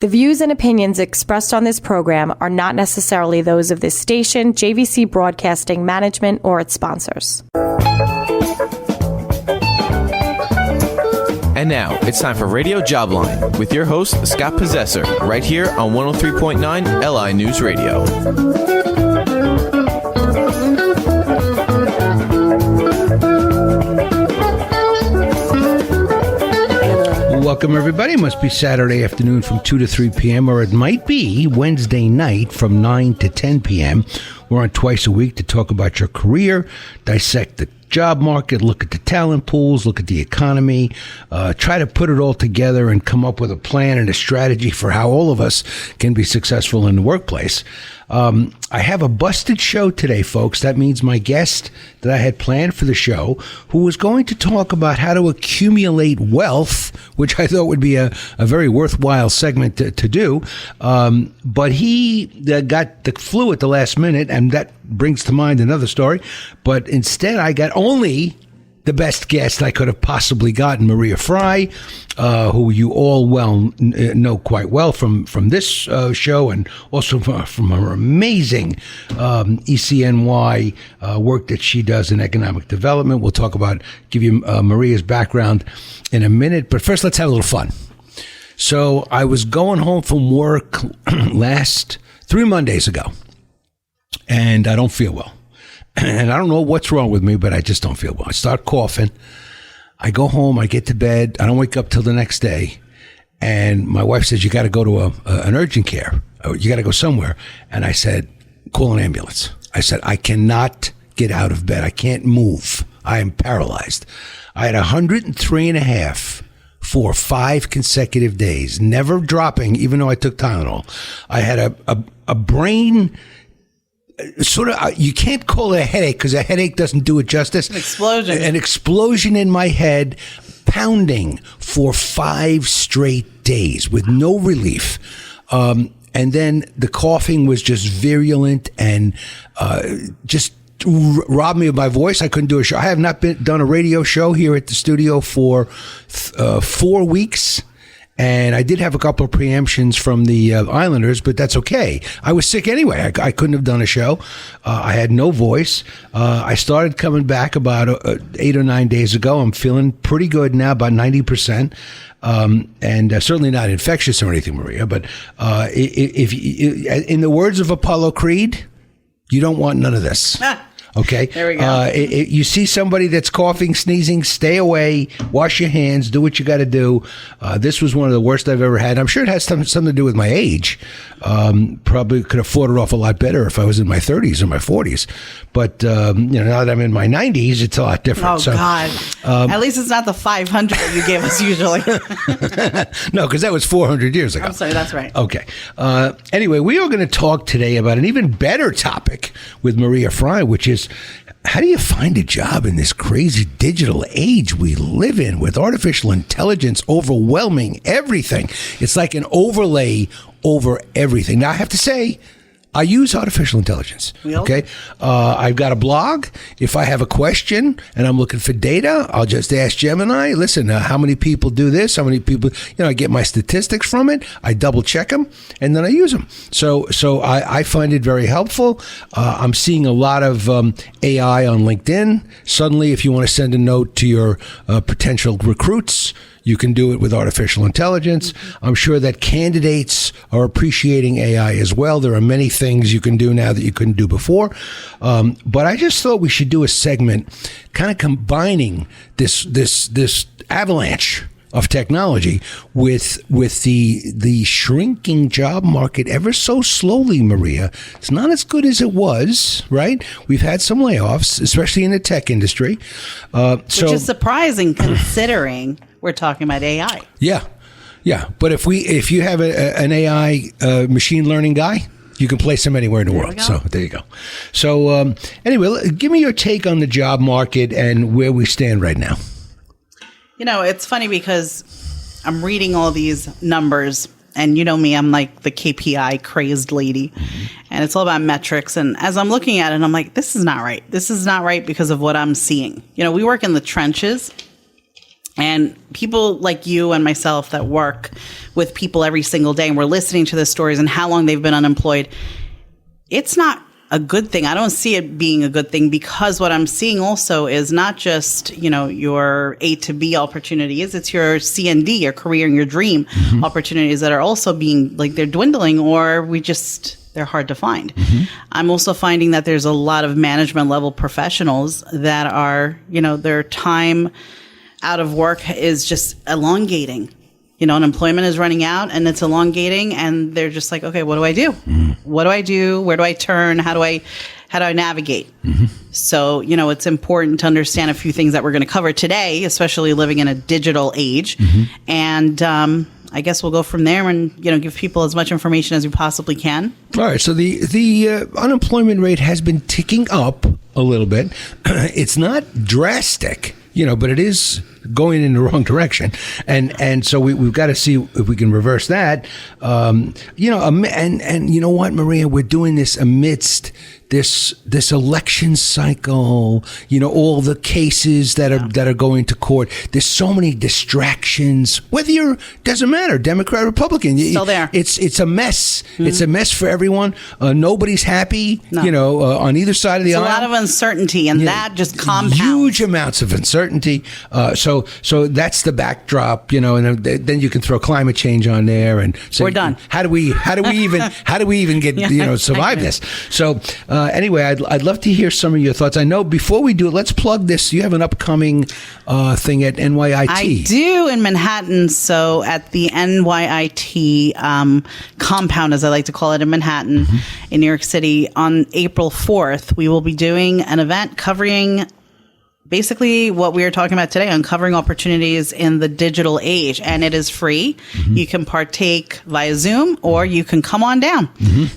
The views and opinions expressed on this program are not necessarily those of this station, JVC Broadcasting Management, or its sponsors. And now, it's time for Radio Jobline with your host, Scott Possessor, right here on 103.9 LI News Radio. Welcome, everybody. It must be Saturday afternoon from 2 to 3 p.m., or it might be Wednesday night from 9 to 10 p.m. We're on twice a week to talk about your career, dissect the job market, look at the talent pools, look at the economy, try to put it all together and come up with a plan and a strategy for how all of us can be successful in the workplace. I have a busted show today, folks. That means my guest that I had planned for the show, who was going to talk about how to accumulate wealth, which I thought would be a very worthwhile segment to do. But he got the flu at the last minute, and that brings to mind another story. But instead, I got only the best guest I could have possibly gotten, Maria Frey, who you all know quite well from this show, and also from her amazing ECNY work that she does in economic development. We'll give you Maria's background in a minute, but first let's have a little fun. So I was going home from work 3 Mondays ago, and I don't feel well. And I don't know what's wrong with me, but I just don't feel well. I start coughing. I go home. I get to bed. I don't wake up till the next day. And my wife says, you got to go to an urgent care. You got to go somewhere. And I said, call an ambulance. I said, I cannot get out of bed. I can't move. I am paralyzed. I had 103.5 for 5 consecutive days, never dropping, even though I took Tylenol. I had a brain... sort of, you can't call it a headache because a headache doesn't do it justice. An explosion in my head, pounding for 5 straight days with no relief. And then the coughing was just virulent and just robbed me of my voice. I couldn't do a show. I have not done a radio show here at the studio for 4 weeks. And I did have a couple of preemptions from the Islanders, but that's okay. I was sick anyway. I couldn't have done a show. I had no voice. I started coming back about 8 or 9 days ago. I'm feeling pretty good now, about 90%. And certainly not infectious or anything, Maria. But if in the words of Apollo Creed, you don't want none of this. Okay. There we go. You see somebody that's coughing, sneezing, stay away, wash your hands, do what you got to do. This was one of the worst I've ever had. I'm sure it has something to do with my age. Probably could have fought it off a lot better if I was in my 30s or my 40s. But, now that I'm in my 90s, it's a lot different. Oh, God. At least it's not the 500 that you gave us usually. No, because that was 400 years ago. I'm sorry, that's right. Okay. Anyway, we are going to talk today about an even better topic with Maria Frey, which is, how do you find a job in this crazy digital age we live in with artificial intelligence overwhelming everything? It's like an overlay over everything. Now, I have to say, I use artificial intelligence. Okay. I've got a blog. If I have a question and I'm looking for data, I'll just ask Gemini, listen, how many people do this? How many people, I get my statistics from it. I double check them and then I use them. So I find it very helpful. I'm seeing a lot of AI on LinkedIn. Suddenly, if you want to send a note to your potential recruits, you can do it with artificial intelligence. I'm sure that candidates are appreciating AI as well. There are many things you can do now that you couldn't do before. But I just thought we should do a segment kind of combining this avalanche of technology with the shrinking job market ever so slowly, Maria. It's not as good as it was, right? We've had some layoffs, especially in the tech industry. Which is surprising considering we're talking about AI. Yeah. But if you have an AI machine learning guy, you can place him anywhere in the world. So there you go. So anyway, give me your take on the job market and where we stand right now. It's funny because I'm reading all these numbers, and you know me, I'm like the KPI crazed lady, and it's all about metrics. And as I'm looking at it, I'm like, this is not right. This is not right because of what I'm seeing. We work in the trenches, And people like you and myself that work with people every single day, and we're listening to the stories and how long they've been unemployed, it's not a good thing. I don't see it being a good thing, because what I'm seeing also is not just, your A to B opportunities, it's your C and D, your career and your dream opportunities that are also being, like, they're dwindling, or they're hard to find. I'm also finding that there's a lot of management level professionals that are, their time out of work is just elongating. Unemployment is running out and it's elongating, and they're just like, okay, what do I do? What do I do? Where do I turn? How do I navigate? So, it's important to understand a few things that we're going to cover today, especially living in a digital age. And, I guess we'll go from there and, give people as much information as we possibly can. All right. So the unemployment rate has been ticking up a little bit. It's not drastic, but it is going in the wrong direction. And so we've got to see if we can reverse that. And you know what, Maria, we're doing this amidst this election cycle, all the cases that are going to court. There's so many distractions. Doesn't matter, Democrat, Republican. Still there. It's a mess. It's a mess for everyone. Nobody's happy. No. On either side of the aisle. There's a lot of uncertainty, and that just compounds. Huge amounts of uncertainty. So that's the backdrop. And then you can throw climate change on there and say, we're done. How do we even get survive this? So. Anyway, I'd love to hear some of your thoughts. I know before we do it, let's plug this. You have an upcoming thing at NYIT. I do, in Manhattan. So at the NYIT compound, as I like to call it, in Manhattan, in New York City, on April 4th, we will be doing an event covering basically what we are talking about today, uncovering opportunities in the digital age. And it is free. You can partake via Zoom, or you can come on down.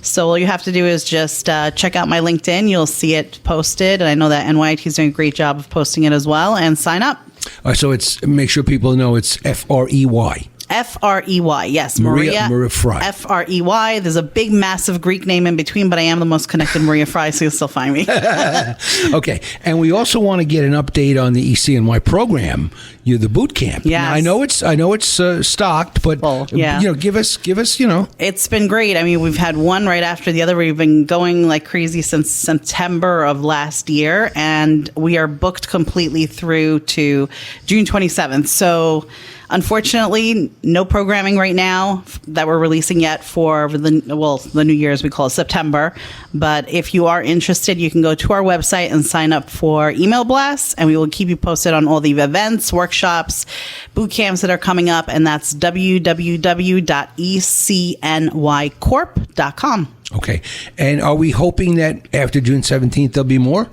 So all you have to do is just check out my LinkedIn. You'll see it posted. And I know that NYIT is doing a great job of posting it as well. And sign up. So make sure people know it's Frey. Frey, yes. Maria Frey. Frey. There's a big, massive Greek name in between, but I am the most connected Maria Frey, so you'll still find me. Okay. And we also want to get an update on the ECNY program, the boot camp. Yes. Now, I know it's stocked, but give us. It's been great. I mean, we've had one right after the other. We've been going like crazy since September of last year, and we are booked completely through to June 27th. So unfortunately, no programming right now that we're releasing yet for the New Year's, we call it September. But if you are interested, you can go to our website and sign up for email blasts, and we will keep you posted on all the events, workshops, boot camps that are coming up. And that's www.ecnycorp.com. Okay. And are we hoping that after June 17th, there'll be more?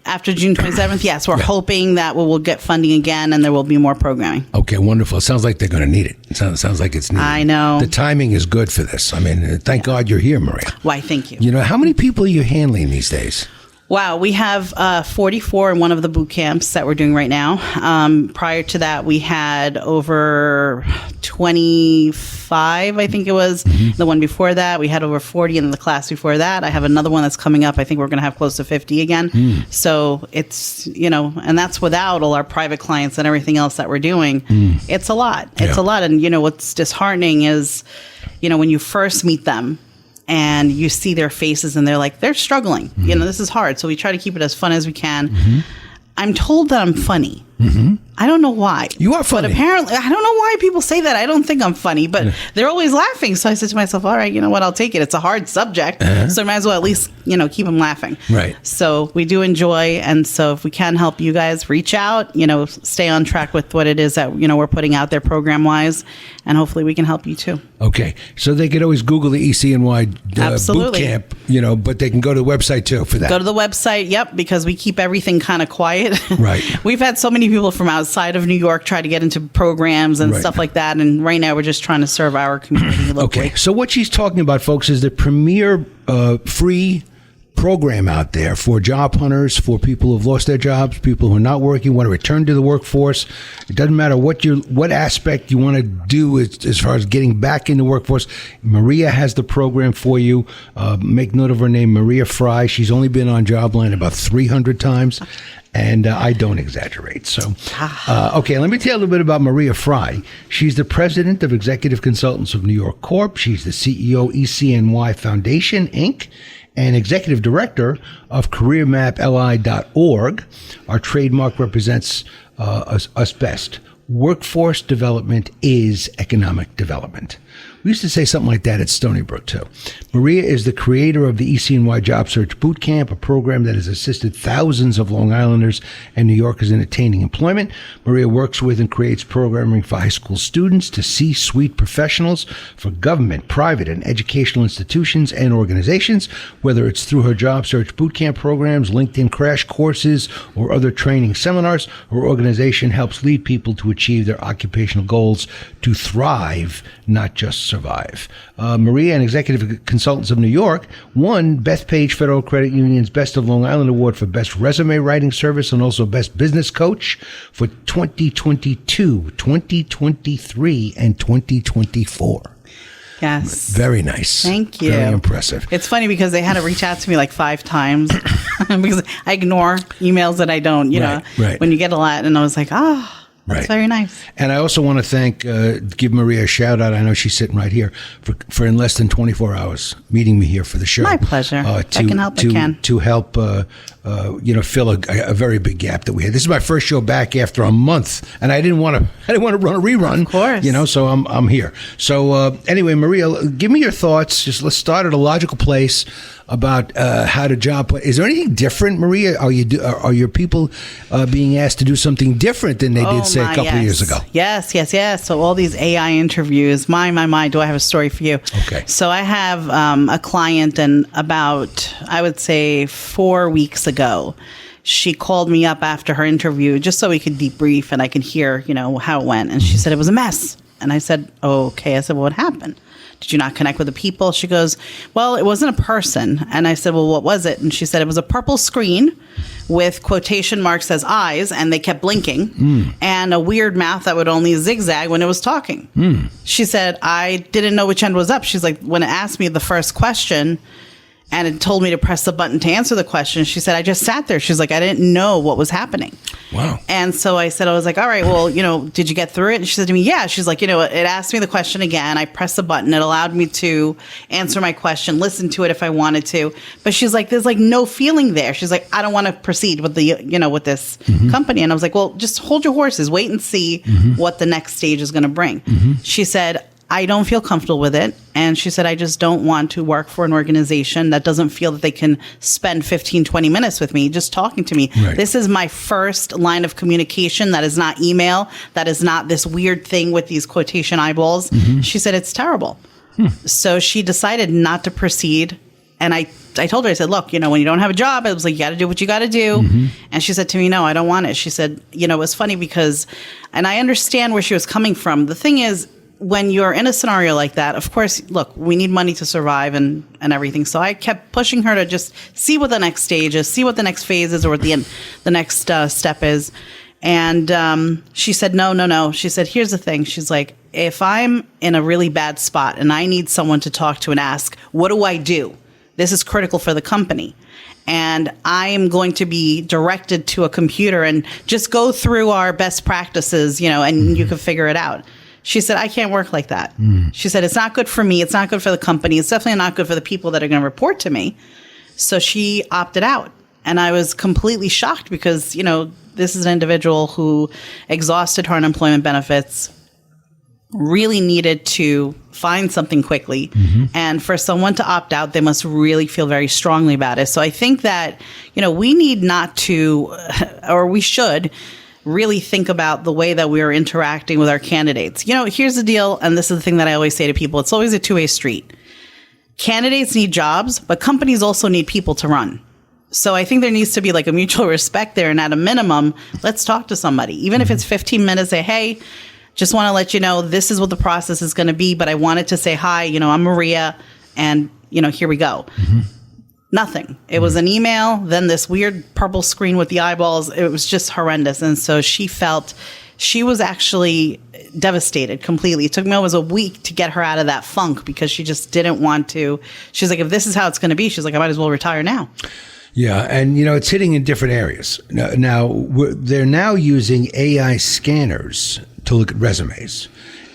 After June 27th, yes. We're hoping that we will get funding again and there will be more programming. Okay, wonderful. It sounds like they're going to need it. It sounds like it's needed. I know. The timing is good for this. I mean, thank God you're here, Maria. Why, thank you. How many people are you handling these days? Wow, we have 44 in one of the boot camps that we're doing right now. Prior to that, we had over 25, I think it was. The one before that, we had over 40 in the class before that. I have another one that's coming up. I think we're going to have close to 50 again. So it's, and that's without all our private clients and everything else that we're doing. It's a lot. It's a lot. And, what's disheartening is, when you first meet them, and you see their faces and they're struggling. This is hard. So we try to keep it as fun as we can. I'm told that I'm funny. I don't know why. You are funny. But apparently, I don't know why people say that. I don't think I'm funny, but they're always laughing. So I said to myself, all right, you know what? I'll take it. It's a hard subject. So I might as well at least, keep them laughing. Right. So we do enjoy. And so if we can help you guys, reach out, stay on track with what it is that, we're putting out there program wise. And hopefully we can help you too. Okay. So they could always Google the ECNY boot camp, but they can go to the website too for that. Go to the website. Yep. Because we keep everything kind of quiet. Right. We've had so many people from outside of New York try to get into programs and stuff like that. And right now we're just trying to serve our community locally. Okay. So what she's talking about, folks, is the premier free program out there for job hunters, for people who've lost their jobs, people who are not working, want to return to the workforce. It doesn't matter what aspect you want to do as far as getting back in the workforce. Maria has the program for you. Make note of her name, Maria Frey. She's only been on Jobline about 300 times. And I don't exaggerate. So, okay, let me tell you a little bit about Maria Frey. She's the president of Executive Consultants of New York Corp. She's the CEO ECNY Foundation, Inc., and executive director of CareerMapLI.org. Our trademark represents us best. Workforce development is economic development. We used to say something like that at Stony Brook, too. Maria is the creator of the ECNY Job Search Boot Camp, a program that has assisted thousands of Long Islanders and New Yorkers in attaining employment. Maria works with and creates programming for high school students to C-suite professionals for government, private, and educational institutions and organizations, whether it's through her Job Search Boot Camp programs, LinkedIn crash courses, or other training seminars. Her organization helps lead people to achieve their occupational goals, to thrive, not just survive. Maria and Executive Consultants of New York won Bethpage Federal Credit Union's Best of Long Island Award for Best Resume Writing Service and also Best Business Coach for 2022, 2023, and 2024. Yes. Very nice. Thank you. Very impressive. It's funny because they had to reach out to me like 5 times because I ignore emails that I don't, you know, when you get a lot. And I was like, that's very nice. And I also want to give Maria a shout out. I know she's sitting right here for in less than 24 hours meeting me here for the show. My pleasure. I can help. To help, fill a very big gap that we had. This is my first show back after a month, and I didn't want to run a rerun. Of course. So I'm here. So anyway, Maria, give me your thoughts. Just let's start at a logical place about how to job. Is there anything different, Maria? Are your people being asked to do something different than they did, say, a couple of years ago? Yes. So all these AI interviews, my, do I have a story for you? Okay. So I have a client, and about, I would say 4 weeks ago, she called me up after her interview just so we could debrief and I could hear, how it went. And she said it was a mess. And I said, okay. I said, well, what happened? Did you not connect with the people? She goes, well, it wasn't a person. And I said, well, what was it? And she said, it was a purple screen with quotation marks as eyes, and they kept blinking, and a weird mouth that would only zigzag when it was talking. She said, I didn't know which end was up. She's like, when it asked me the first question, and it told me to press the button to answer the question, she said, I just sat there. She's like, I didn't know what was happening. Wow. And so I was like, all right, well, did you get through it? And she said to me, yeah. She's like, it asked me the question again. I pressed the button. It allowed me to answer my question, listen to it if I wanted to. But she's like, there's like no feeling there. She's like, I don't want to proceed with with this company. And I was like, well, just hold your horses. Wait and see what the next stage is going to bring. She said, I don't feel comfortable with it. And she said, I just don't want to work for an organization that doesn't feel that they can spend 15, 20 minutes with me just talking to me. Right. This is my first line of communication. That is not email. That is not this weird thing with these quotation eyeballs. She said, it's terrible. So she decided not to proceed. And I told her, I said, look, when you don't have a job, I was like, you got to do what you got to do. And she said to me, no, I don't want it. She said, it was funny because, and I understand where she was coming from. The thing is, when you're in a scenario like that, of course, look, we need money to survive and everything. So I kept pushing her to just see what the next stage is, see what the next phase is, or what the next step is. And she said, no. She said, here's the thing. She's like, if I'm in a really bad spot and I need someone to talk to and ask, what do I do? This is critical for the company. And I am going to be directed to a computer and just go through our best practices, and you can figure it out. She said, I can't work like that. She said, it's not good for me. It's not good for the company. It's definitely not good for the people that are going to report to me. So she opted out. And I was completely shocked because, this is an individual who exhausted her unemployment benefits, really needed to find something quickly. And for someone to opt out, they must really feel very strongly about it. So I think that, we need not to, or we should really think about the way that we are interacting with our candidates. Here's the deal, and this is the thing that I always say to people. It's always a two-way street. Candidates need jobs, but companies also need people to run. So I think there needs to be like a mutual respect there, and at a minimum, let's talk to somebody. Even if it's 15 minutes, say, hey, just want to let you know this is what the process is going to be, but I wanted to say hi, I'm Maria, and, here we go. Nothing. It was an email, then this weird purple screen with the eyeballs. It was just horrendous. And so she felt she was actually devastated completely. It took me almost a week to get her out of that funk because she just didn't want to. She's like, if this is how it's going to be, she's like, I might as well retire now. Yeah, and it's hitting in different areas. Now they're now using AI scanners to look at resumes.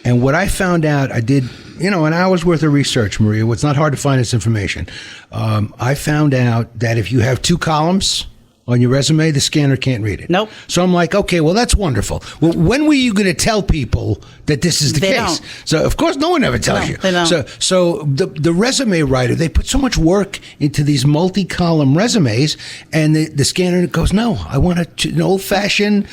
And what I found out, I did, an hour's worth of research, Maria. It's not hard to find this information. I found out that if you have 2 columns on your resume, the scanner can't read it. Nope. So I'm like, okay, well, that's wonderful. Well, when were you going to tell people that this is the They case? don't. So, of course, no one ever tells you. They don't. So the resume writer, they put so much work into these multi-column resumes, and the scanner goes, no, I want an old-fashioned,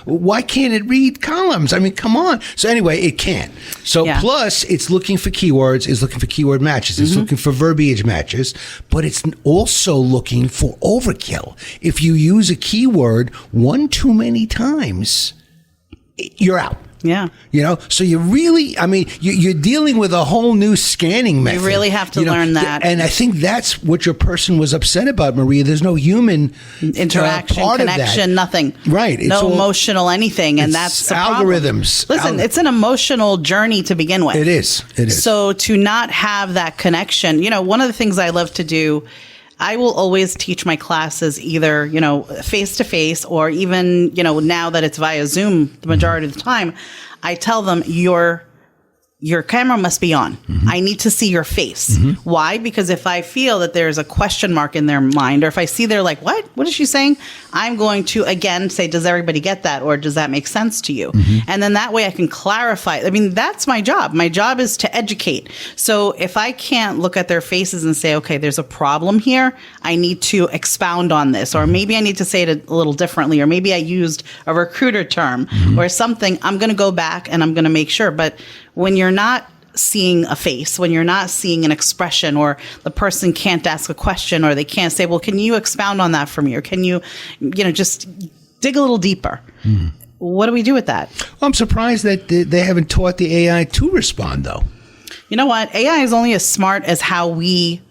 why can't it read columns? I mean, come on. So anyway, it can't. So plus, it's looking for keywords, it's looking for keyword matches, it's looking for verbiage matches, but it's also looking for overkill. If you use a keyword one too many times, you're out. Yeah. So you really, you're dealing with a whole new scanning method. You really have to learn that. And I think that's what your person was upset about, Maria. There's no human interaction, connection, nothing. Right. It's no emotional anything. And that's the algorithms. Listen, it's an emotional journey to begin with. It is. So to not have that connection, one of the things I love to do, I will always teach my classes either, face to face or even, now that it's via Zoom the majority of the time, I tell them your camera must be on. I need to see your face. Why? Because if I feel that there's a question mark in their mind, or if I see they're like, what is she saying? I'm going to, again, say, does everybody get that? Or does that make sense to you? And then that way I can clarify. That's my job. My job is to educate. So if I can't look at their faces and say, okay, there's a problem here, I need to expound on this. Or maybe I need to say it a little differently. Or maybe I used a recruiter term or something. I'm going to go back and I'm going to make sure. But when you're not seeing a face, when you're not seeing an expression, or the person can't ask a question, or they can't say, well, can you expound on that for me? Or can you, just dig a little deeper? What do we do with that? Well, I'm surprised that they haven't taught the AI to respond, though. You know what? AI is only as smart as how we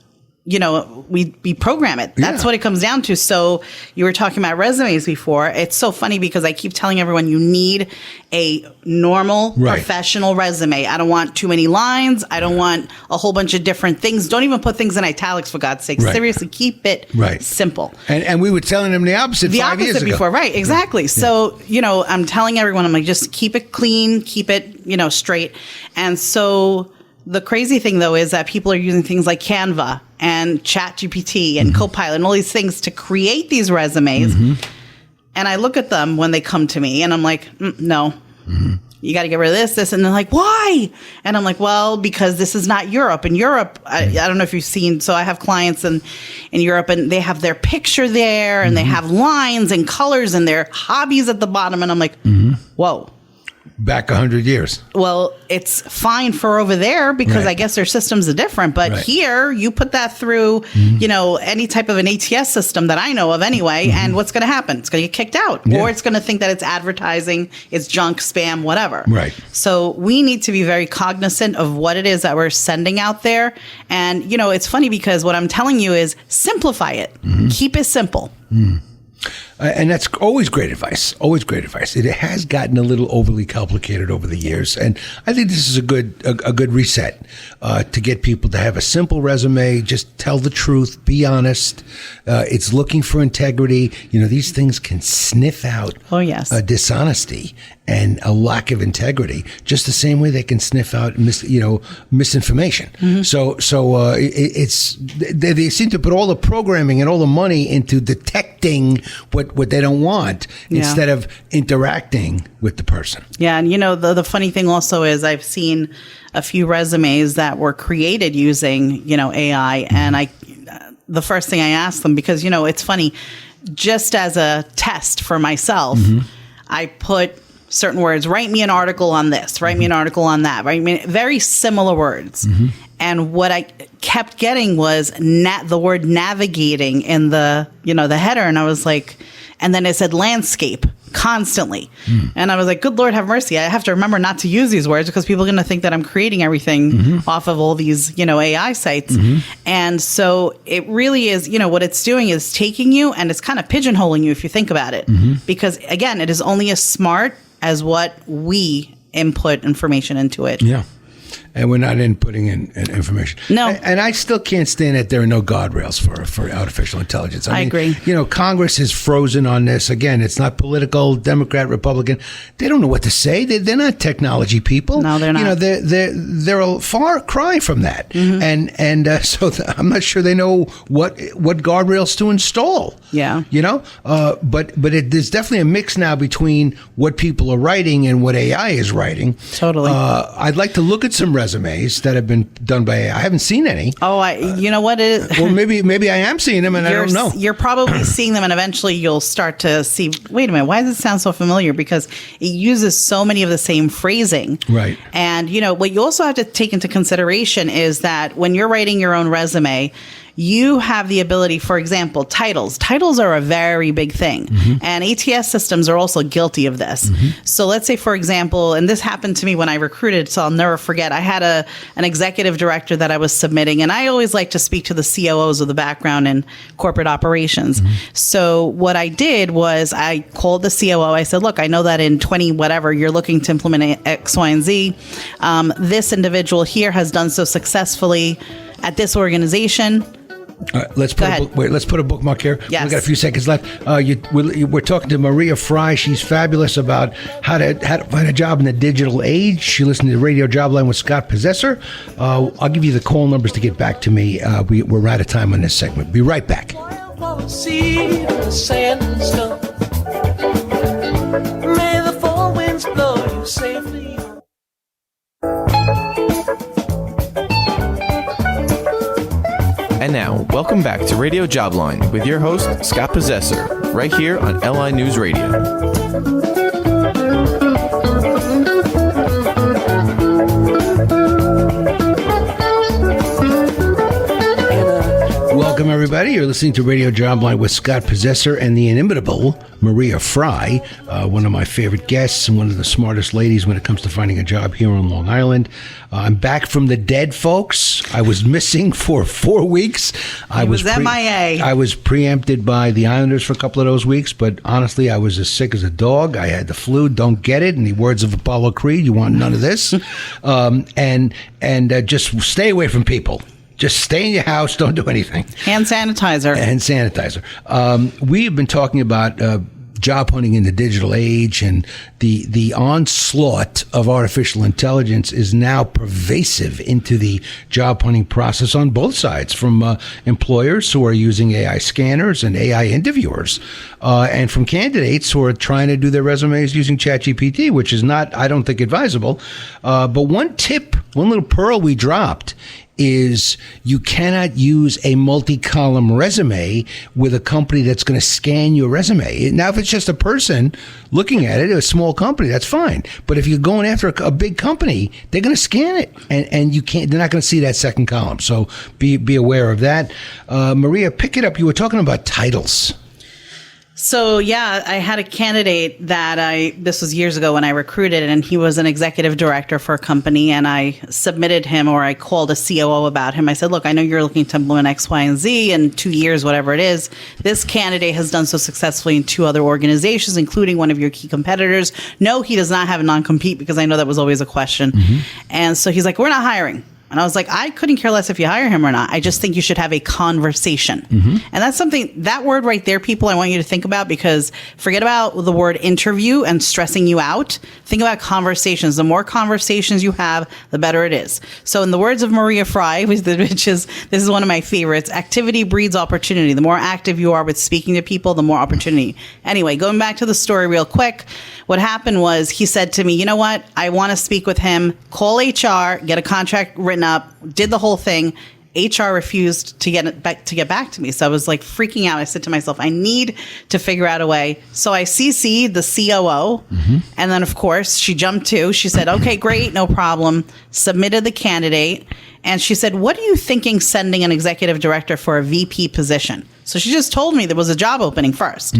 program it. That's what it comes down to. So you were talking about resumes before. It's so funny because I keep telling everyone you need a normal, professional resume. I don't want too many lines. I don't want a whole bunch of different things. Don't even put things in italics, for God's sake. Seriously, keep it simple. And we were telling them the opposite 5 years ago. Before, right, exactly. So, I'm telling everyone, I'm like, just keep it clean, keep it, straight. And so the crazy thing, though, is that people are using things like Canva and ChatGPT and Copilot and all these things to create these resumes. And I look at them when they come to me and I'm like, no, you got to get rid of this. And they're like, why? And I'm like, well, because this is not Europe. In Europe, I don't know if you've seen, so I have clients in Europe and they have their picture there and they have lines and colors and their hobbies at the bottom. And I'm like, whoa. Back 100 years. Well, it's fine for over there because I guess their systems are different. But here, you put that through, any type of an ATS system that I know of anyway, and what's going to happen? It's going to get kicked out. Or it's going to think that it's advertising, it's junk, spam, whatever. Right. So we need to be very cognizant of what it is that we're sending out there. And, it's funny because what I'm telling you is simplify it. Keep it simple. And that's always great advice. Always great advice. It has gotten a little overly complicated over the years, and I think this is a good reset to get people to have a simple resume. Just tell the truth. Be honest. It's looking for integrity. These things can sniff out dishonesty and a lack of integrity, just the same way they can sniff out misinformation. So they seem to put all the programming and all the money into detecting what they don't want instead of interacting with the person. Yeah, and the funny thing also is I've seen a few resumes that were created using AI, and the first thing I asked them, because it's funny, just as a test for myself, I put certain words, write me an article on this, write me an article on that, very similar words. And what I kept getting was the word navigating in the header. And I was like, and then it said landscape. constantly. And I was like, good Lord have mercy. I have to remember not to use these words because people are going to think that I'm creating everything off of all these, AI sites. And so it really is, what it's doing is taking you and it's kind of pigeonholing you if you think about it. Because again, it is only as smart as what we input information into it. Yeah. And we're not inputting in information. No. And I still can't stand that there are no guardrails for artificial intelligence. I mean, agree. Congress is frozen on this. Again, it's not political, Democrat, Republican. They don't know what to say. They're not technology people. No, they're not. They're a far cry from that. And so I'm not sure they know what guardrails to install. Yeah. But there's definitely a mix now between what people are writing and what AI is writing. Totally. I'd like to look at some resumes that have been done by AI. I haven't seen any. Oh, you know what? Well, maybe I am seeing them and I don't know. You're probably seeing them and eventually you'll start to see, wait a minute, why does it sound so familiar? Because it uses so many of the same phrasing. Right. And, what you also have to take into consideration is that when you're writing your own resume, you have the ability, for example, titles. Titles are a very big thing. And ATS systems are also guilty of this. So let's say, for example, and this happened to me when I recruited, so I'll never forget, I had an executive director that I was submitting, and I always like to speak to the COOs of the background in corporate operations. So what I did was I called the COO. I said, look, I know that in 20 whatever, you're looking to implement X, Y, and Z. This individual here has done so successfully at this organization. All right, let's put a bookmark here. Yes. We've got a few seconds left. We're talking to Maria Frey. She's fabulous about how to find a job in the digital age. She listened to Radio Jobline with Scott Possessor. I'll give you the call numbers to get back to me. We're out of time on this segment. Be right back. May the four winds blow you safely. And now, welcome back to Radio Jobline with your host, Scott Possessor, right here on LI News Radio. Welcome, everybody. You're listening to Radio Jobline with Scott Possessor and the inimitable Maria Frey, one of my favorite guests and one of the smartest ladies when it comes to finding a job here on Long Island. I'm back from the dead, folks. I was missing for 4 weeks. I was MIA. I was preempted by the Islanders for a couple of those weeks, but honestly, I was as sick as a dog. I had the flu. Don't get it. In the words of Apollo Creed, you want none of this. And just stay away from people. Just stay in your house. Don't do anything. Hand sanitizer. We have been talking about job hunting in the digital age, and the onslaught of artificial intelligence is now pervasive into the job hunting process on both sides, from employers who are using AI scanners and AI interviewers, and from candidates who are trying to do their resumes using ChatGPT, which is not, I don't think, advisable. But one little pearl we dropped is you cannot use a multi-column resume with a company that's going to scan your resume. Now, if it's just a person looking at it, a small company, that's fine. But if you're going after a big company, they're going to scan it, and you can't. They're not going to see that second column. So be aware of that. Maria, pick it up. You were talking about titles. So, yeah, I had a candidate that this was years ago when I recruited, and he was an executive director for a company, and I submitted him, or I called a COO about him. I said, look, I know you're looking to implement X, Y, and Z in 2 years, whatever it is. This candidate has done so successfully in 2 other organizations, including one of your key competitors. No, he does not have a non-compete, because I know that was always a question. And so he's like, we're not hiring. And I was like, I couldn't care less if you hire him or not. I just think you should have a conversation. And that's something, that word right there, people, I want you to think about, because forget about the word interview and stressing you out. Think about conversations. The more conversations you have, the better it is. So in the words of Maria Frey, this is one of my favorites, activity breeds opportunity. The more active you are with speaking to people, the more opportunity. Anyway, going back to the story real quick, what happened was he said to me, you know what? I want to speak with him. Call HR, get a contract written up, did the whole thing. HR refused to get back to me. So I was like freaking out. I said to myself, I need to figure out a way. So I CC'd the COO. And then, of course, she jumped to. She said, okay, great, no problem. Submitted the candidate. And she said, what are you thinking sending an executive director for a VP position? So she just told me there was a job opening first.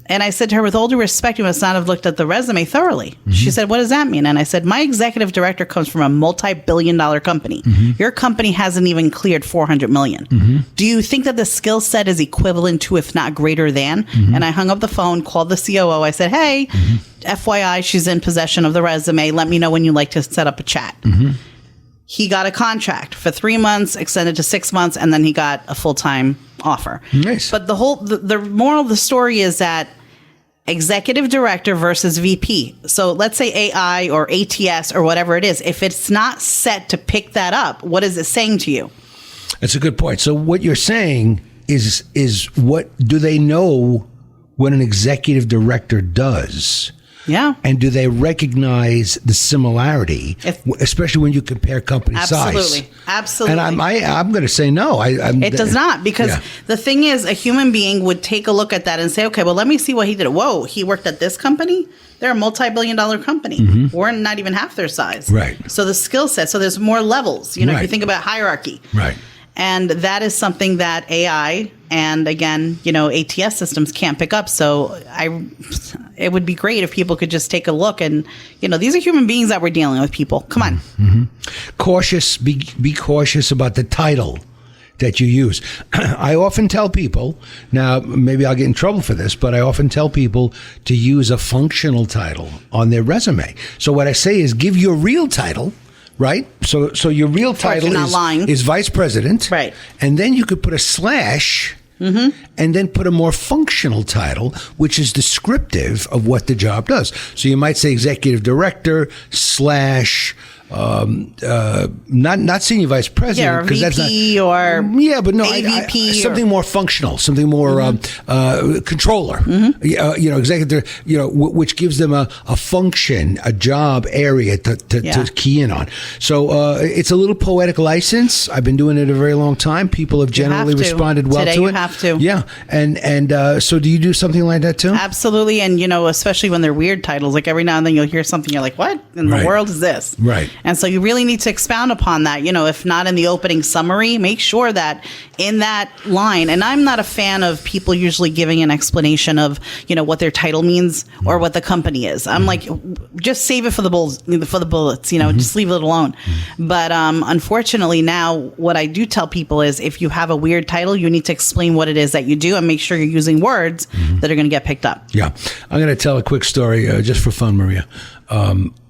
And I said to her, with all due respect, you must not have looked at the resume thoroughly. She said, what does that mean? And I said, my executive director comes from a multi-billion-dollar company. Your company hasn't even cleared $400 million. Do you think that the skill set is equivalent to, if not greater than? And I hung up the phone, called the COO. I said, hey, FYI, she's in possession of the resume. Let me know when you'd like to set up a chat. He got a contract for 3 months, extended to 6 months, and then he got a full-time offer. Nice. But the moral of the story is that executive director versus VP. So let's say AI or ATS or whatever it is. If it's not set to pick that up, what is it saying to you? That's a good point. So what you're saying is what do they know what an executive director does? Yeah. And do they recognize the similarity, especially when you compare company size? Absolutely. And I'm going to say no. It does not, because the thing is, a human being would take a look at that and say, okay, well, let me see what he did. Whoa, he worked at this company? They're a multi-billion-dollar company. We're not even half their size. Right. So the skill set, so there's more levels, if you think about hierarchy. Right. And that is something that AI and, again, ATS systems can't pick up. So it would be great if people could just take a look. And, these are human beings that we're dealing with, people. Come on. Cautious. Be cautious about the title that you use. I often tell people, now maybe I'll get in trouble for this, but I often tell people to use a functional title on their resume. So what I say is give your real title. Right? So your real title is vice president. Right. And then you could put a slash and then put a more functional title, which is descriptive of what the job does. So you might say executive director slash not senior vice president, because that's not but no, AVP something more functional, something more controller, executive, which gives them a function, a job area to key in on. So it's a little poetic license. I've been doing it a very long time. People have generally responded well to it. You have to. Yeah, and so do you do something like that too? Absolutely, and especially when they're weird titles, like every now and then you'll hear something, you're like, what in the world is this? Right. And so you really need to expound upon that. If not in the opening summary, make sure that in that line, and I'm not a fan of people usually giving an explanation of, what their title means or what the company is. I'm like, just save it for the bullets, just leave it alone. But unfortunately now what I do tell people is if you have a weird title, you need to explain what it is that you do and make sure you're using words that are going to get picked up. Yeah. I'm going to tell a quick story just for fun, Maria.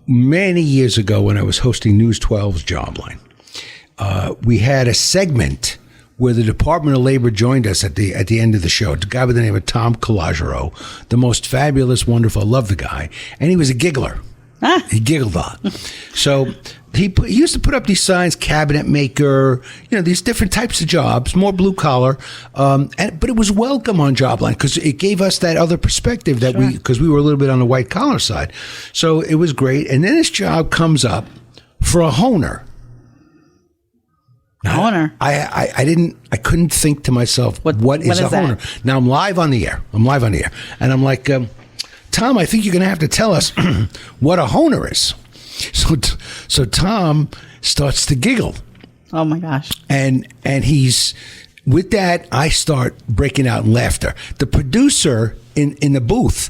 Many years ago when I was hosting News 12's Jobline, we had a segment where the Department of Labor joined us at the end of the show. A guy by the name of Tom Colagero, the most fabulous, wonderful, I love the guy. And he was a giggler. He giggled a lot. So he used to put up these signs, cabinet maker, these different types of jobs, more blue collar. But it was welcome on Jobline because it gave us that other perspective that because we were a little bit on the white collar side. So it was great. And then this job comes up for a honer. Honer. I couldn't think to myself, what is a honer? Now I'm live on the air. And I'm like, Tom, I think you're going to have to tell us what a honer is. So Tom starts to giggle. Oh my gosh. And he's with that, I start breaking out in laughter. The producer in the booth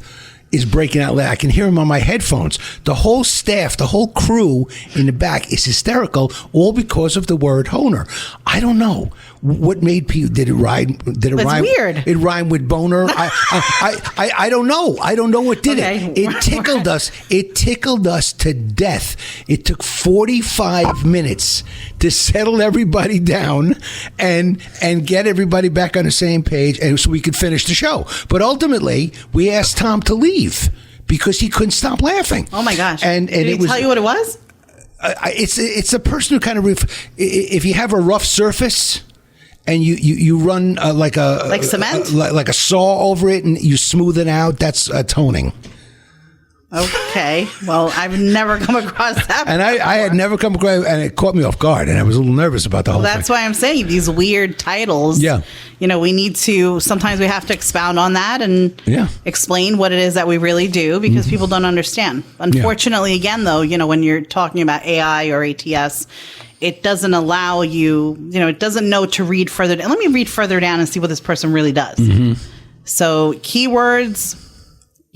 is breaking out laughing. I can hear him on my headphones. The whole staff, the whole crew in the back is hysterical, all because of the word honer. I don't know what made people. Did it rhyme? Weird. It rhymed with boner. I don't know. I don't know what did it. It tickled us. It tickled us to death. It took 45 minutes to settle everybody down and get everybody back on the same page, and so we could finish the show. But ultimately, we asked Tom to leave because he couldn't stop laughing. Oh my gosh! And did he tell you what it was? It's a person who kind of if you have a rough surface and you run like cement, like a saw over it, and you smooth it out. That's toning. Okay. Well, I've never come across that and I had never come across, and it caught me off guard, and I was a little nervous about the whole thing. That's why I'm saying these weird titles. Yeah. We need to, sometimes we have to expound on that and explain what it is that we really do because people don't understand. Unfortunately, again, though, when you're talking about AI or ATS, it doesn't allow you, it doesn't know to read further. Let me read further down and see what this person really does. So keywords,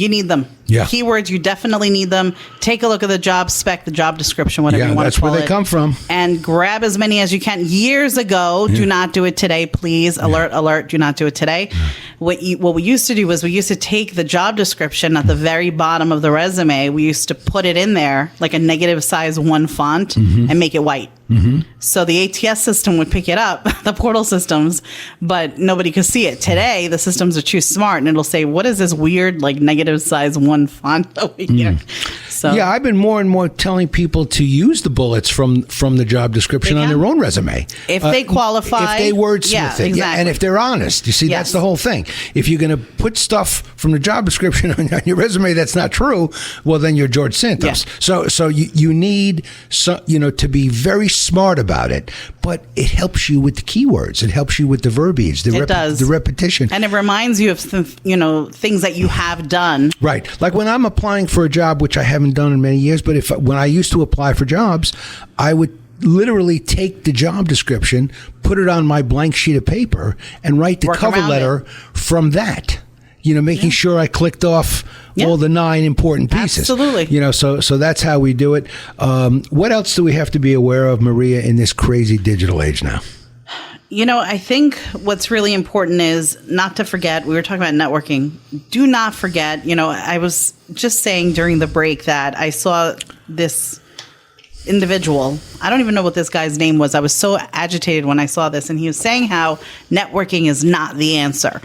You need them. Yeah. Keywords, you definitely need them. Take a look at the job spec, the job description, whatever you want to call it. That's where they come from. And grab as many as you can. Years ago, do not do it today, please. Alert, alert, do not do it today. What we used to do was we used to take the job description at the very bottom of the resume. We used to put it in there like a negative size 1 font and make it white. So the ATS system would pick it up, the portal systems, but nobody could see it. Today, the systems are too smart, and it'll say, what is this weird, like, negative size 1 font over here? So, yeah, I've been more and more telling people to use the bullets from the job description on their own resume. If they qualify. If they wordsmith yeah, it. exactly. Yeah, and if they're honest. You see, that's the whole thing. If you're going to put stuff from the job description on your resume that's not true, well, then you're George Santos. Yeah. So you need to be very smart about it, but it helps you with the keywords. It helps you with the verbiage, the repetition. And it reminds you of things that you have done. Right. Like when I'm applying for a job, which I haven't done in many years, but when I used to apply for jobs, I would literally take the job description, put it on my blank sheet of paper, and write the cover letter from that. Making sure I clicked off all the 9 important pieces. Absolutely. So that's how we do it. What else do we have to be aware of, Maria, in this crazy digital age now? I think what's really important is not to forget, we were talking about networking. Do not forget, I was just saying during the break that I saw this individual. I don't even know what this guy's name was. I was so agitated when I saw this, and he was saying how networking is not the answer.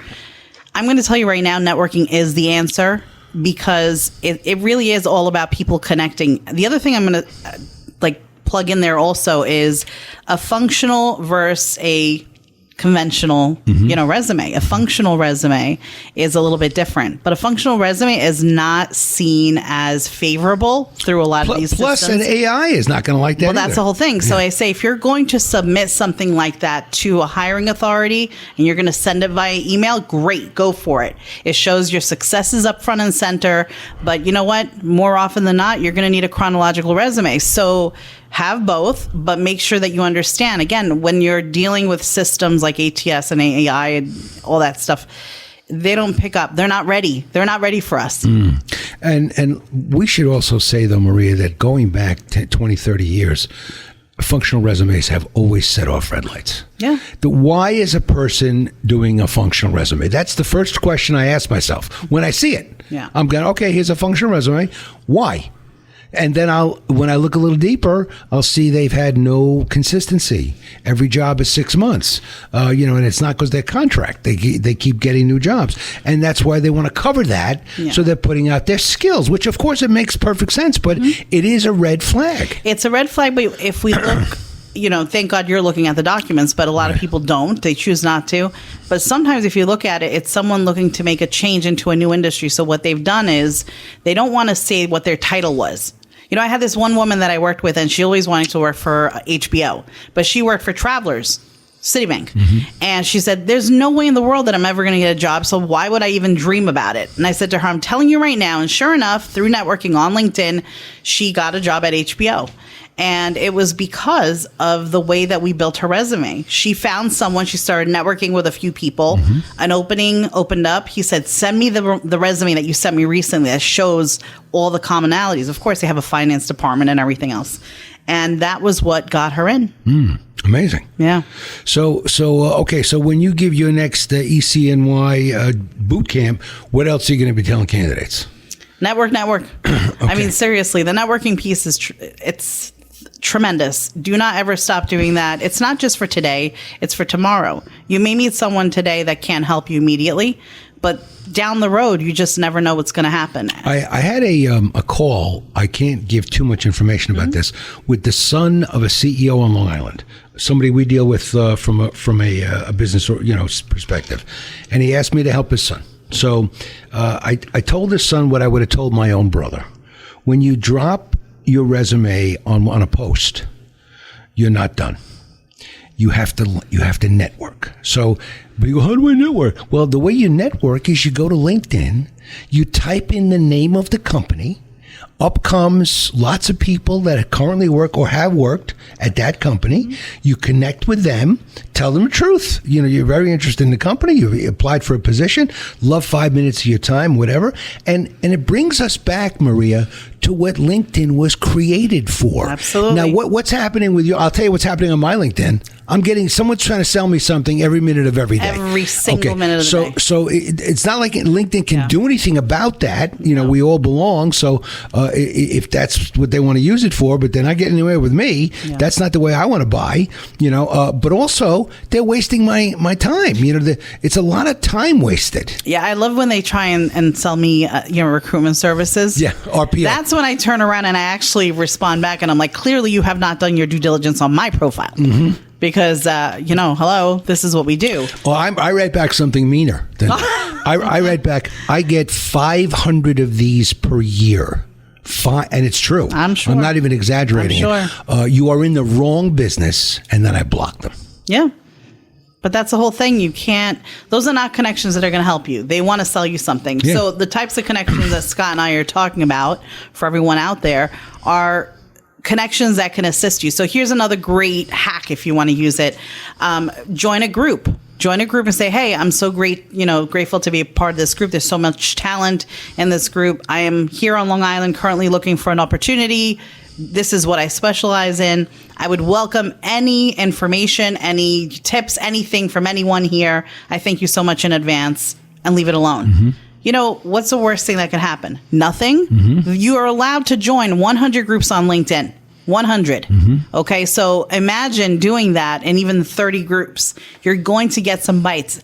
I'm going to tell you right now, networking is the answer because it really is all about people connecting. The other thing I'm going to plug in there also is a functional versus a conventional, resume. A functional resume is a little bit different, but a functional resume is not seen as favorable through a lot of these systems. Plus, an AI is not going to like that. Well, that's the whole thing. So I say, if you're going to submit something like that to a hiring authority and you're going to send it via email, great, go for it. It shows your successes up front and center. But you know what? More often than not, you're going to need a chronological resume. So have both, but make sure that you understand, again, when you're dealing with systems like ATS and AI and all that stuff, they don't pick up. They're not ready. They're not ready for us. And we should also say, though, Maria, that going back 20, 30 years, functional resumes have always set off red lights. Yeah. Why is a person doing a functional resume? That's the first question I ask myself when I see it. Yeah. I'm going, okay, here's a functional resume. Why? And then when I look a little deeper, I'll see they've had no consistency. Every job is 6 months, and it's not because they're contract. They keep getting new jobs, and that's why they want to cover that. Yeah. So they're putting out their skills, which of course it makes perfect sense, but it is a red flag. It's a red flag, but if we look. Thank God you're looking at the documents, but a lot of people don't. They choose not to. But sometimes if you look at it, it's someone looking to make a change into a new industry. So what they've done is they don't want to say what their title was. I had this one woman that I worked with, and she always wanted to work for HBO, but she worked for Travelers, Citibank. And she said, there's no way in the world that I'm ever going to get a job, so why would I even dream about it? And I said to her, I'm telling you right now, and sure enough, through networking on LinkedIn, she got a job at HBO. And it was because of the way that we built her resume. She found someone. She started networking with a few people. An opening opened up. He said, send me the resume that you sent me recently that shows all the commonalities. Of course, they have a finance department and everything else. And that was what got her in. Amazing. Yeah. So when you give your next ECNY boot camp, what else are you going to be telling candidates? Network. Okay. I mean, seriously, the networking piece is it's tremendous. Do not ever stop doing that. It's not just for today. It's for tomorrow. You may meet someone today that can't help you immediately, but down the road, you just never know what's going to happen. I had a call. I can't give too much information about this, with the son of a CEO on Long Island, somebody we deal with from a business perspective, and he asked me to help his son. So I told his son what I would have told my own brother. When you drop your resume on a post, you're not done. You have to network. So you go, how do I network? Well, the way you network is you go to LinkedIn, you type in the name of the company. up comes lots of people that currently work or have worked at that company. You connect with them, tell them the truth. You're very interested in the company. You applied for a position, love 5 minutes of your time, whatever. And it brings us back, Maria, to what LinkedIn was created for. Absolutely. Now, what's happening with you? I'll tell you what's happening on my LinkedIn. I'm getting someone's trying to sell me something every minute of every day. Every single minute of the day. So it's not like LinkedIn can do anything about that. We all belong. So if that's what they want to use it for, but they're not getting anywhere with me, that's not the way I want to buy. But also they're wasting my time. It's a lot of time wasted. Yeah, I love when they try and sell me recruitment services. Yeah, RPO. That's when I turn around and I actually respond back, and I'm like, clearly you have not done your due diligence on my profile. Mm-hmm. Because, hello, this is what we do. Well, I read back something meaner. I read back, I get 500 of these per year. And it's true. I'm sure. I'm not even exaggerating. I'm sure. You are in the wrong business, and then I block them. Yeah. But that's the whole thing. You can't, those are not connections that are going to help you. They want to sell you something. Yeah. So the types of connections that Scott and I are talking about for everyone out there are connections that can assist you. So here's another great hack if you want to use it. Join a group. Join a group and say, hey, I'm so grateful to be a part of this group. There's so much talent in this group. I am here on Long Island currently looking for an opportunity. This is what I specialize in. I would welcome any information, any tips, anything from anyone here. I thank you so much in advance, and leave it alone. Mm-hmm. What's the worst thing that could happen? Nothing. Mm-hmm. You are allowed to join 100 groups on LinkedIn. 100. Mm-hmm. Okay, so imagine doing that in even 30 groups. You're going to get some bites.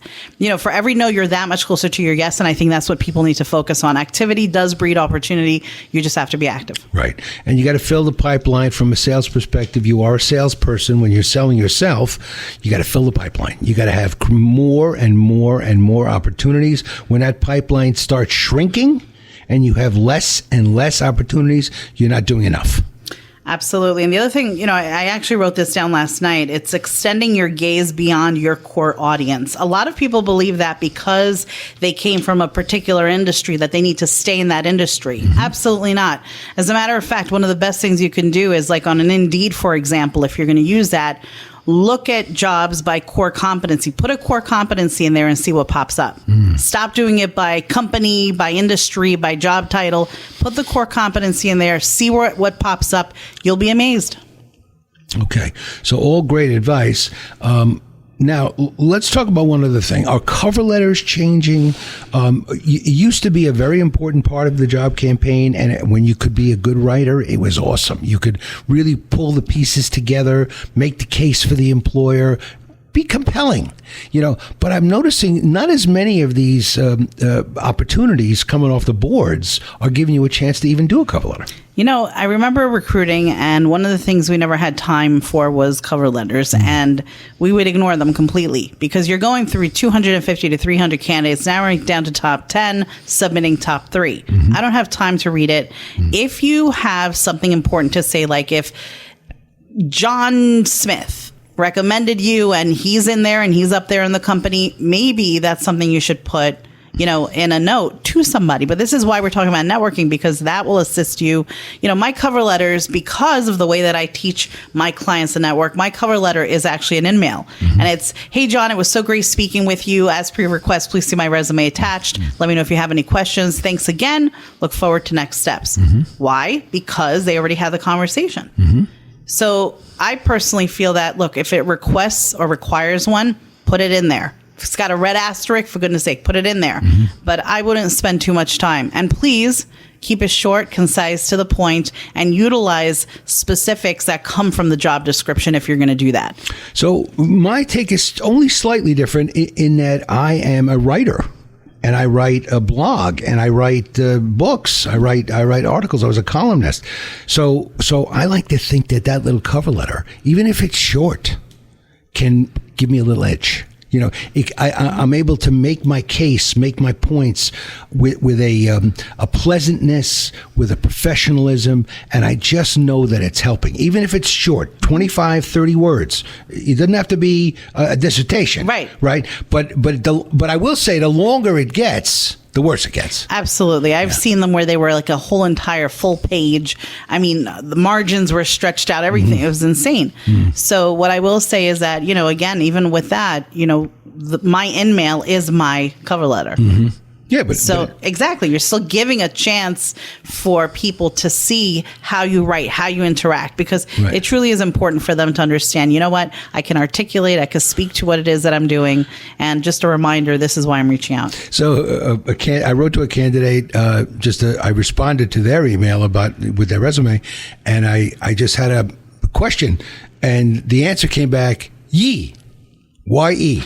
For every no, you're that much closer to your yes, and I think that's what people need to focus on. Activity does breed opportunity. You just have to be active. Right, and you got to fill the pipeline from a sales perspective. You are a salesperson. When you're selling yourself, you got to fill the pipeline. You got to have more and more and more opportunities. When that pipeline starts shrinking and you have less and less opportunities, you're not doing enough. Absolutely. And the other thing, I actually wrote this down last night. It's extending your gaze beyond your core audience. A lot of people believe that because they came from a particular industry that they need to stay in that industry. Mm-hmm. Absolutely not. As a matter of fact, one of the best things you can do is like on an Indeed, for example, if you're going to use that, look at jobs by core competency. Put a core competency in there and see what pops up. Stop doing it by company, by industry, by job title. Put the core competency in there. See what pops up. You'll be amazed. Okay. So all great advice. Now, let's talk about one other thing. Are cover letters changing? It used to be a very important part of the job campaign, and when you could be a good writer, it was awesome. You could really pull the pieces together, make the case for the employer, be compelling, but I'm noticing not as many of these opportunities coming off the boards are giving you a chance to even do a cover letter. I remember recruiting, and one of the things we never had time for was cover letters, and we would ignore them completely because you're going through 250 to 300 candidates, narrowing down to top 10, submitting top 3. Mm-hmm. I don't have time to read it. Mm-hmm. If you have something important to say, like if John Smith recommended you and he's in there and he's up there in the company, maybe that's something you should put, in a note to somebody. But this is why we're talking about networking, because that will assist you. My cover letters, because of the way that I teach my clients to network, my cover letter is actually an in-mail. Mm-hmm. And it's, hey, John, it was so great speaking with you. As per your request, please see my resume attached. Let me know if you have any questions. Thanks again. Look forward to next steps. Mm-hmm. Why? Because they already had the conversation. Mm-hmm. So I personally feel that, look, if it requests or requires one, put it in there. If it's got a red asterisk, for goodness sake, put it in there. Mm-hmm. But I wouldn't spend too much time. And please keep it short, concise, to the point, and utilize specifics that come from the job description if you're going to do that. So my take is only slightly different in that I am a writer. And I write a blog, and I write books. I write articles. I was a columnist. So I like to think that little cover letter, even if it's short, can give me a little edge. I'm able to make my case, make my points with a pleasantness, with a professionalism, and I just know that it's helping. Even if it's short, 25, 30 words. It doesn't have to be a dissertation. Right. Right? But I will say the longer it gets, the worse it gets. Absolutely. I've seen them where they were like a whole entire full page. I mean, the margins were stretched out, everything. It was insane. So what I will say is that, again, even with that, my in-mail is my cover letter. Yeah, but exactly, you're still giving a chance for people to see how you write, how you interact, because it truly is important for them to understand, you know what, I can articulate, I can speak to what it is that I'm doing, and just a reminder, this is why I'm reaching out. So I wrote to a candidate, I responded to their email with their resume, and I just had a question, and the answer came back, YE, Y-E.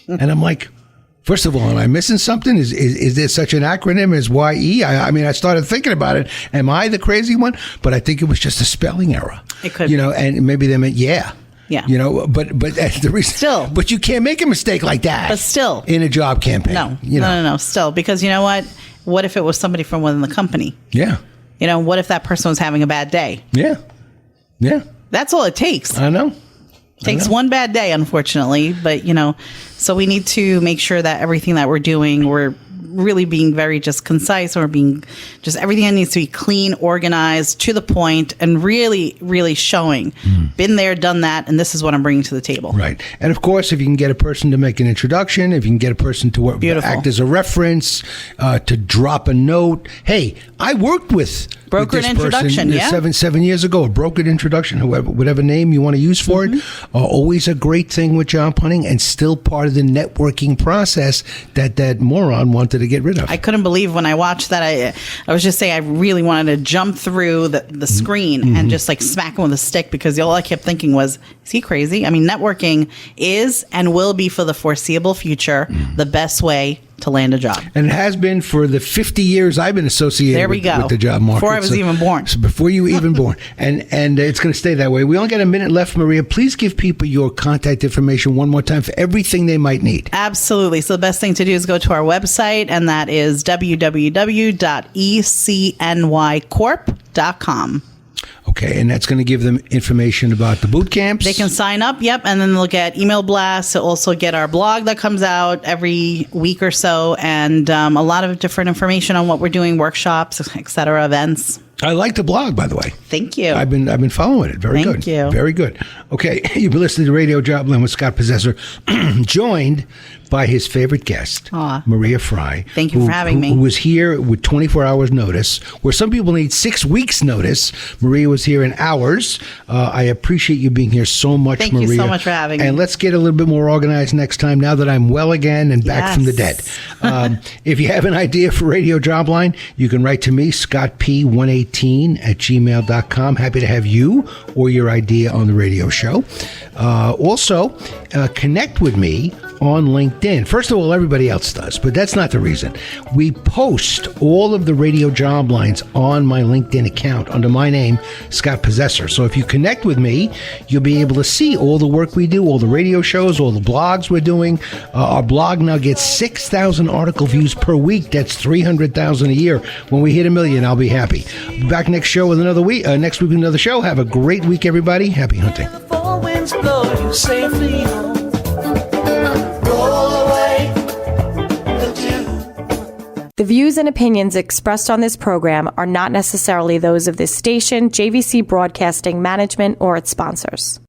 And I'm like, first of all, am I missing something? Is there such an acronym as YE? I mean, I started thinking about it. Am I the crazy one? But I think it was just a spelling error. It could be. And maybe they meant yeah. Yeah. But the reason still, but you can't make a mistake like that. But still, in a job campaign. No. Still, because you know what? What if it was somebody from within the company? Yeah. What if that person was having a bad day? Yeah. Yeah. That's all it takes. I know. Takes one bad day, unfortunately, but so we need to make sure that everything that we're doing, we're really being very just concise, or being just everything that needs to be clean, organized, to the point, and really, really showing, been there, done that, and this is what I'm bringing to the table. Right. And of course, if you can get a person to make an introduction, if you can get a person to act as a reference, to drop a note, hey, I worked with brokered introduction, person, 7 years ago, a brokered introduction, whatever name you want to use for it, always a great thing with job hunting, and still part of the networking process that moron wanted to get rid of. I couldn't believe when I watched that. I was just saying, I really wanted to jump through the screen and just like smack him with a stick, because all I kept thinking was, is he crazy? I mean, networking is and will be for the foreseeable future the best way to land a job. And it has been for the 50 years I've been associated with the job market. Before I was even born. So before you were even born. And it's going to stay that way. We only got a minute left, Maria. Please give people your contact information one more time for everything they might need. Absolutely. So the best thing to do is go to our website, and that is www.ecnycorp.com. Okay, and that's going to give them information about the boot camps. They can sign up, and then they'll get email blasts. They'll also get our blog that comes out every week or so, and a lot of different information on what we're doing, workshops, etc., events. I like the blog, by the way. Thank you. I've been following it. Very good. Thank you. Very good. Okay, you've been listening to Radio Jobline with Scott Possessor, joined by his favorite guest, Maria Frey. Thank you for having me. Who was here with 24 hours notice, where some people need 6 weeks notice. Maria was here in hours. I appreciate you being here so much, Maria. Thank you so much for having me. And let's get a little bit more organized next time, now that I'm well again and back from the dead. If you have an idea for Radio Jobline, you can write to me, scottp118@gmail.com. Happy to have you or your idea on the radio show. Also, connect with me on LinkedIn. First of all, everybody else does, but that's not the reason. We post all of the Radio Joblines on my LinkedIn account under my name, Scott Possessor. So if you connect with me, you'll be able to see all the work we do, all the radio shows, all the blogs we're doing. Our blog now gets 6,000 article views per week. That's 300,000 a year. When we hit 1 million, I'll be happy. Back next show with another week. Next week with another show. Have a great week, everybody. Happy hunting. The four winds blow you safely home. Roll away the dew. The views and opinions expressed on this program are not necessarily those of this station, JVC Broadcasting Management, or its sponsors.